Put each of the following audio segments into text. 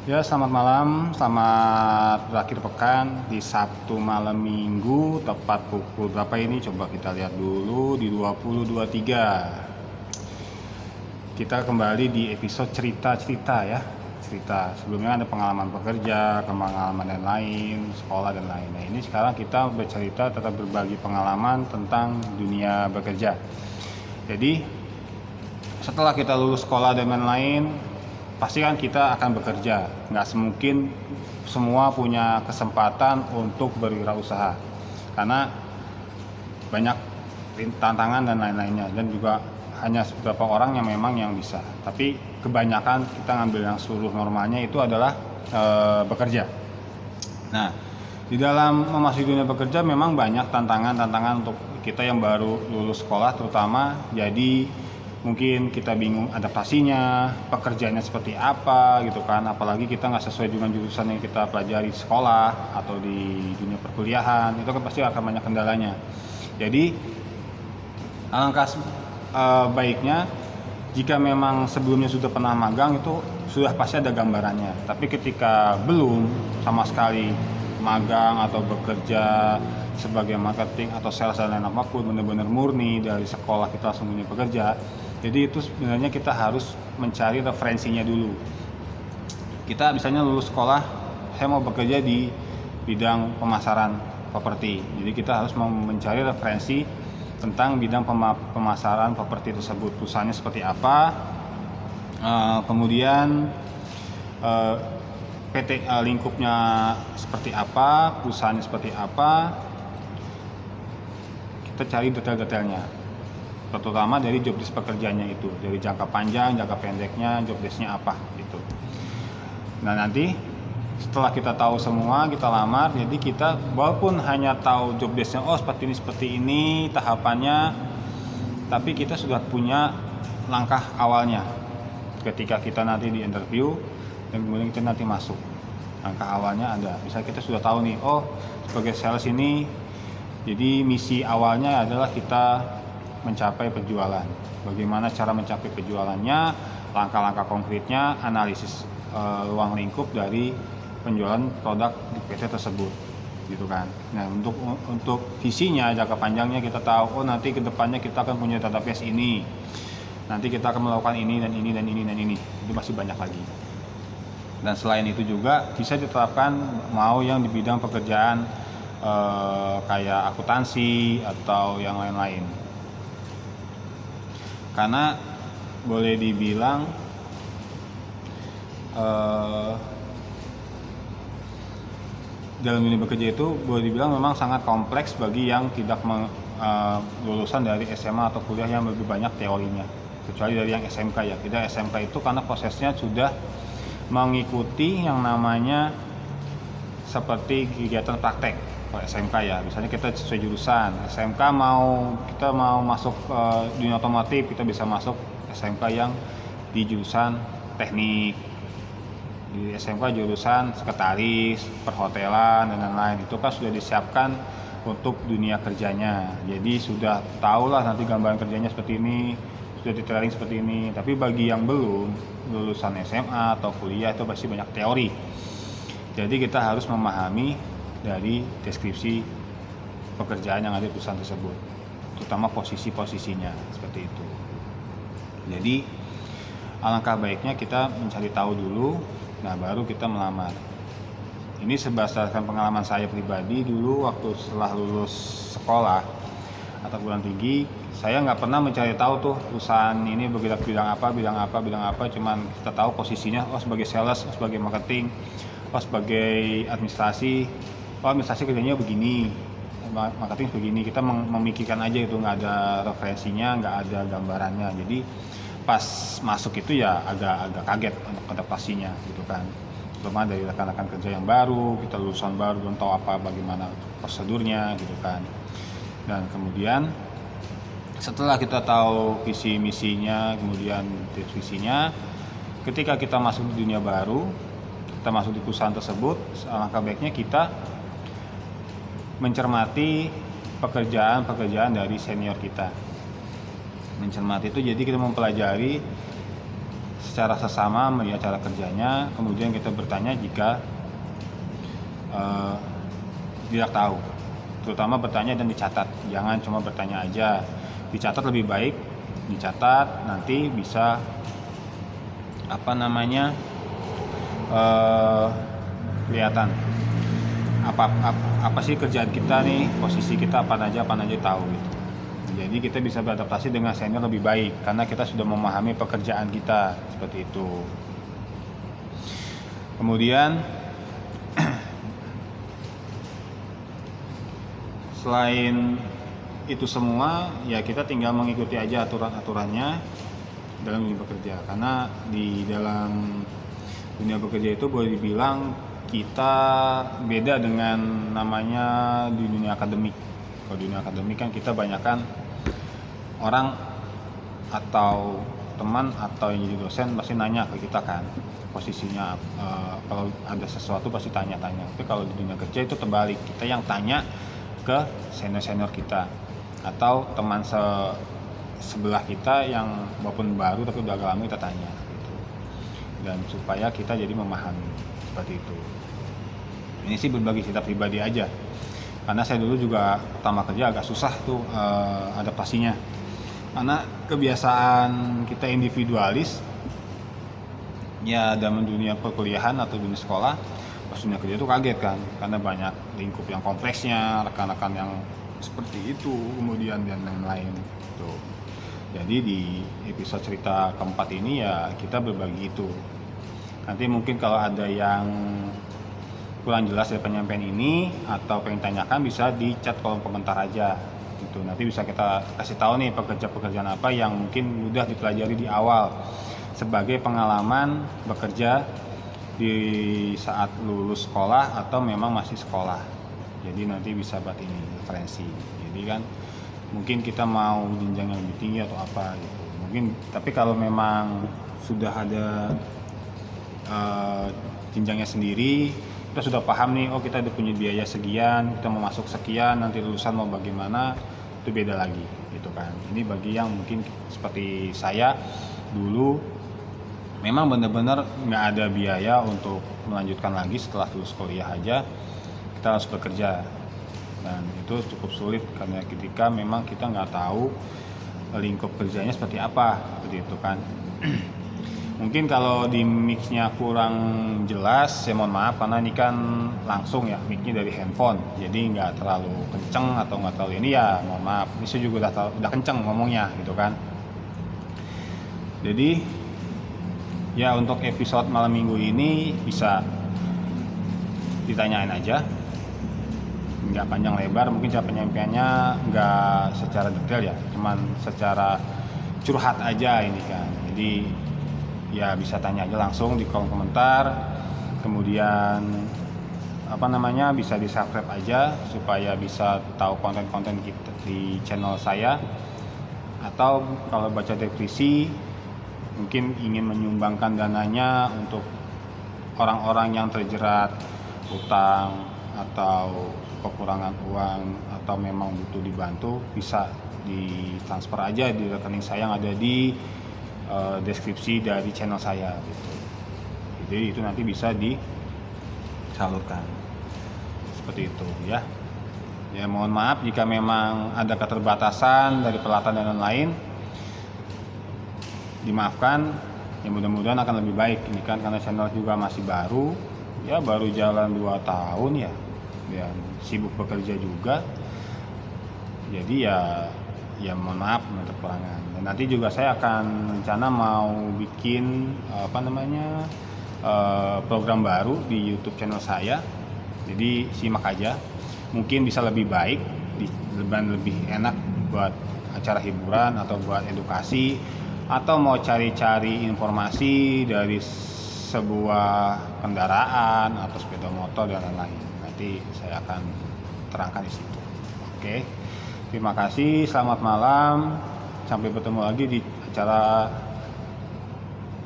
Ya, selamat malam, selamat berakhir pekan di Sabtu malam Minggu, tepat pukul berapa ini? Coba kita lihat dulu, di 20.23. Kita kembali di episode cerita-cerita ya. Cerita, sebelumnya ada pengalaman bekerja, pengalaman dan lain, sekolah dan lain. Nah, ini sekarang kita bercerita, tetap berbagi pengalaman tentang dunia bekerja. Jadi, setelah kita lulus sekolah dan lain-lain, pasti kan kita akan bekerja. Nggak semungkin semua punya kesempatan untuk berwirausaha, karena banyak tantangan dan lain-lainnya, dan juga hanya beberapa orang yang memang yang bisa. Tapi kebanyakan kita ngambil yang seluruh normalnya itu adalah bekerja. Nah, di dalam memasuki dunia bekerja memang banyak tantangan-tantangan untuk kita yang baru lulus sekolah, terutama. Jadi mungkin kita bingung adaptasinya, pekerjaannya seperti apa gitu kan, apalagi kita nggak sesuai dengan jurusan yang kita pelajari di sekolah atau di dunia perkuliahan, itu kan pasti akan banyak kendalanya. Jadi alangkah baiknya jika memang sebelumnya sudah pernah magang, itu sudah pasti ada gambarannya. Tapi ketika belum sama sekali magang atau bekerja sebagai marketing atau sales dan lain apapun, benar-benar murni dari sekolah kita langsung punya bekerja, jadi itu sebenarnya kita harus mencari referensinya dulu. Kita misalnya lulus sekolah, saya mau bekerja di bidang pemasaran properti, jadi kita harus mencari referensi tentang bidang pemasaran properti tersebut, perusahaannya seperti apa, kemudian PT lingkupnya seperti apa, perusahaannya seperti apa. Kita cari detail-detailnya, terutama dari job desk pekerjaannya itu, dari jangka panjang, jangka pendeknya, job desknya apa gitu. Nah, nanti setelah kita tahu semua, kita lamar, jadi kita walaupun hanya tahu job desknya, oh seperti ini tahapannya, tapi kita sudah punya langkah awalnya ketika kita nanti di interview dan kemudian kita nanti masuk. Langkah awalnya ada, misalnya kita sudah tahu nih, oh sebagai sales ini, jadi misi awalnya adalah kita mencapai penjualan. Bagaimana cara mencapai penjualannya, langkah-langkah konkretnya, analisis ruang lingkup dari penjualan produk di PT tersebut, gitu kan. Nah, untuk visinya, jangka panjangnya kita tahu, oh nanti kedepannya kita akan punya database ini, nanti kita akan melakukan ini dan ini dan ini dan ini. Itu masih banyak lagi. Dan selain itu juga bisa diterapkan mau yang di bidang pekerjaan kayak akuntansi atau yang lain-lain. Karena boleh dibilang dalam dunia bekerja itu boleh dibilang memang sangat kompleks bagi yang tidak lulusan dari SMA atau kuliah yang lebih banyak teorinya, kecuali dari yang SMK ya. Kita SMK itu karena prosesnya sudah mengikuti yang namanya seperti kegiatan praktek. Kalau SMK ya, misalnya kita sesuai jurusan, SMK kita mau masuk dunia otomotif, kita bisa masuk SMK yang di jurusan teknik, di SMK jurusan sekretaris, perhotelan dan lain-lain. Itu kan sudah disiapkan untuk dunia kerjanya, jadi sudah tahulah nanti gambaran kerjanya seperti ini, sudah di training seperti ini. Tapi bagi yang belum lulusan SMA atau kuliah, itu pasti banyak teori. Jadi kita harus memahami dari deskripsi pekerjaan yang ada di perusahaan tersebut, terutama posisi-posisinya seperti itu. Jadi alangkah baiknya kita mencari tahu dulu, nah baru kita melamar. Ini berdasarkan pengalaman saya pribadi dulu waktu setelah lulus sekolah atau perguruan tinggi, saya nggak pernah mencari tahu tuh perusahaan ini bergerak bidang apa, cuman kita tahu posisinya, oh sebagai sales, oh sebagai marketing, oh sebagai administrasi, oh administrasi kerjanya begini, marketing begini. Kita memikirkan aja itu, nggak ada referensinya, nggak ada gambarannya. Jadi pas masuk itu ya agak kaget untuk adaptasinya gitu kan, terutama dari rekan-rekan kerja yang baru, kita lulusan baru, belum tahu bagaimana prosedurnya gitu kan. Dan kemudian setelah kita tahu visi misinya, kemudian deskripsinya, ketika kita masuk di dunia baru, kita masuk di perusahaan tersebut, alangkah baiknya kita mencermati pekerjaan dari senior kita. Mencermati itu jadi kita mempelajari secara sesama melihat cara kerjanya, kemudian kita bertanya jika tidak tahu, terutama bertanya dan dicatat, jangan cuma bertanya aja. Dicatat lebih baik, dicatat nanti bisa kelihatan apa sih kerjaan kita nih, posisi kita apa aja tahu gitu. Jadi kita bisa beradaptasi dengan senior lebih baik karena kita sudah memahami pekerjaan kita, seperti itu. Kemudian selain itu semua ya kita tinggal mengikuti aja aturan-aturannya dalam dunia bekerja, karena di dalam dunia bekerja itu boleh dibilang kita beda dengan namanya di dunia akademik. Kalau di dunia akademik kan kita banyakkan orang atau teman atau yang jadi dosen pasti nanya ke kita kan posisinya, kalau ada sesuatu pasti tanya-tanya. Tapi kalau di dunia kerja itu terbalik, kita yang tanya ke senior-senior kita atau teman sebelah kita yang walaupun baru tapi udah agak lama kita tanya gitu. Dan supaya kita jadi memahami seperti itu. Ini sih berbagi cerita pribadi aja, karena saya dulu juga pertama kerja agak susah tuh adaptasinya, karena kebiasaan kita individualis ya dalam dunia perkuliahan atau dunia sekolah. Pas dunia kerja itu kaget kan, karena banyak lingkup yang kompleksnya, rekan-rekan yang seperti itu, kemudian dan lain-lain gitu. Jadi di episode cerita keempat ini ya kita berbagi itu. Nanti mungkin kalau ada yang kurang jelas dari penyampaian ini atau pengen tanyakan bisa di chat kolom komentar aja gitu. Nanti bisa kita kasih tahu nih pekerjaan apa yang mungkin mudah dipelajari di awal sebagai pengalaman bekerja di saat lulus sekolah atau memang masih sekolah. Jadi nanti bisa buat ini referensi. Jadi kan mungkin kita mau jenjang yang lebih tinggi atau apa gitu. Mungkin tapi kalau memang sudah ada jenjangnya sendiri, kita sudah paham nih, oh kita udah punya biaya sekian, kita mau masuk sekian, nanti lulusan mau bagaimana, itu beda lagi gitu kan. Ini bagi yang mungkin seperti saya dulu memang benar-benar nggak ada biaya untuk melanjutkan lagi setelah lulus kuliah aja, kita harus bekerja. Dan itu cukup sulit karena ketika memang kita nggak tahu lingkup kerjanya seperti apa, seperti itu kan. Mungkin kalau di mixnya kurang jelas, saya mohon maaf karena ini kan langsung ya mixnya dari handphone, jadi nggak terlalu kenceng atau nggak terlalu ini ya mohon maaf. Ini saya juga udah kenceng ngomongnya gitu kan. Jadi ya untuk episode malam minggu ini bisa ditanyain aja, nggak panjang lebar, mungkin cara penyampaiannya nggak secara detail ya, cuman secara curhat aja ini kan. Jadi ya bisa tanya aja langsung di kolom komentar, kemudian bisa di subscribe aja supaya bisa tahu konten-konten kita di channel saya. Atau kalau baca deskripsi mungkin ingin menyumbangkan dananya untuk orang-orang yang terjerat utang atau kekurangan uang atau memang butuh dibantu, bisa ditransfer aja di rekening saya yang ada di deskripsi dari channel saya gitu. Jadi itu nanti bisa disalurkan seperti itu ya. Ya mohon maaf jika memang ada keterbatasan dari peralatan dan lain-lain, dimaafkan. Ya mudah-mudahan akan lebih baik ini kan, karena channel juga masih baru ya, baru jalan 2 tahun ya, dan sibuk bekerja juga. Jadi ya mohon maaf untuk kekurangan. Dan nanti juga saya akan rencana mau bikin program baru di YouTube channel saya. Jadi simak aja, mungkin bisa lebih baik, lebih enak buat acara hiburan atau buat edukasi, atau mau cari-cari informasi dari sebuah kendaraan atau sepeda motor dan lain-lain. Nanti saya akan terangkan di situ. Oke. Terima kasih, selamat malam. Sampai bertemu lagi di acara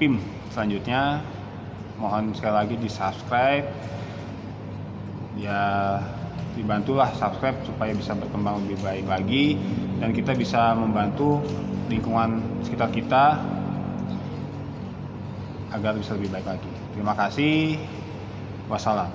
PIM selanjutnya. Mohon sekali lagi di subscribe. Ya dibantulah subscribe supaya bisa berkembang lebih baik lagi, dan kita bisa membantu lingkungan sekitar kita agar bisa lebih baik lagi. Terima kasih. Wassalam.